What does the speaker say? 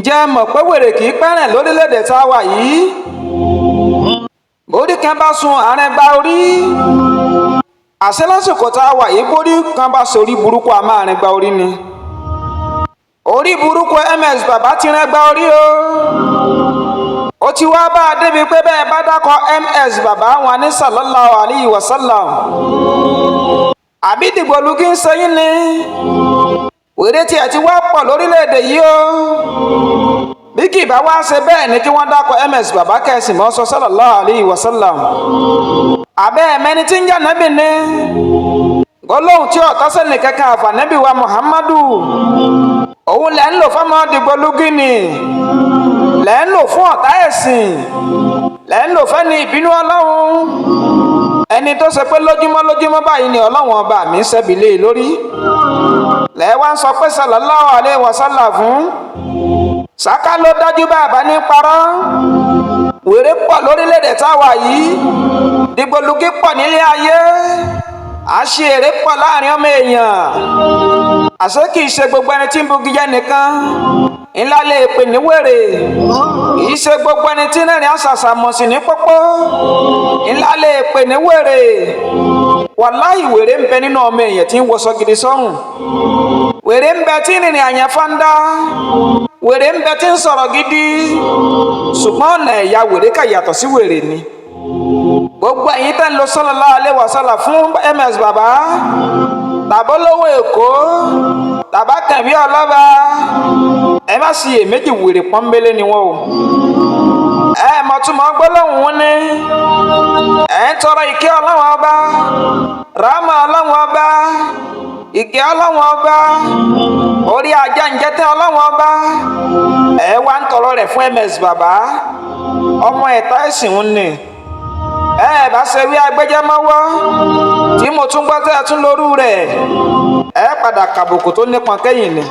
ǹjẹ́ mọ̀ pé wèrè kì í pẹ́rẹ̀ lórílẹ̀‐èdè tá a wà yìí borí kan bá sun àárín gba orí àṣẹ lásìkò tá a wà yìí borí kan bá sorí burúkú a máa rìn gba orí ni orí burúkú MSBABA ti rìn gba orí o ó ti wá bá a débi pé bẹ́ẹ̀ bá dákọ̀ MSBABA wọn ní sallallahu alayhi wa sallam àbí dìgbòlugi ń sẹ́yìn ni wèrè tí ẹ ti wá pọ̀ lórílẹ̀‐èdè yìí o bí kì í bá wá ṣe bẹ́ẹ̀ ni kí wọ́n dákọ̀ MSBABA kẹsì mọ́ sọ sallallahu alayhi wa sallam àbẹ́ ẹ̀mẹ́ni tí ń jà nábì ni gbólóhùn tí ọ̀tọ́ sẹ́ni kankan àfànẹ́bí wa Muhammadu òun lẹ́ ń lò fọ́mọ dìgbòlugi ni lẹ́ ń lò fún ọ̀tá ẹ̀sìn lẹ́ ń lò fẹ́ ní ìbínú Ọlọ́run ẹni tó ṣe pé lójúmọ́ báyìí ni Ọlọ́run ọba mi ń ṣẹ́bi lé lórí lẹ́ wá ń sọ pé sallallahu alayhi wa sallam fún ṣáká ló dájú bàbá ní parọ́ wèrè pọ̀ lórílẹ̀‐èdè táwa yìí dìgbòlugi pọ̀ nílé ayé àṣìírí pọ̀ láàrin ọmọ èèyàn àṣé kìí ṣe gbogbo ẹni tí ń bugi jẹ́ nìkan ńlá lè pè ní wèrè kìí ṣe gbogbo ẹni tí rìnrìn àṣàṣà mọ̀ sí ní pópó ńlá lè pè ní wèrè wàláhì wèrè ń bẹ nínú ọmọ èèyàn tí ń wọṣọ gidi sọ́rùn wèrè ń bẹ tí ń rìnrìn àyàn fáńdá wèrè ń bẹ tí ń sọ̀rọ̀ gidi ṣùgbọ́n ọ̀nà ẹ̀yà wèrè kà yàtọ̀ sí wèrè ni gbogbo ẹ̀yin tẹ́ ń lo sallallahu alaihi wasallam fún MSBABA tàbólówó Èkó tàbá kẹ̀mí ọlọ́ba ẹ má sì iyèméjì wèrè pọ́nbélé ni wọ́n o ẹ mọ̀túnmọ̀ gbólóhùn wọn ni ẹ ń tọrọ ìkẹ́ Ọlọ́run ọba rámà Ọlọ́run ọba ìkẹ́ Ọlọ́run ọba orí ajá ń jẹ́tẹ́ Ọlọ́run ọba ẹ wá ń tọrọ rẹ̀ fún MSBABA ọmọ ẹ̀ta ẹ̀sìn wọn ni ẹ bá ṣe wí agbẹjẹmọwọ tí mo tún gbọ́ tẹ́ ẹ tún lórú rẹ̀ ẹ padà kàbùkù tó nípọn kẹ́yìn ni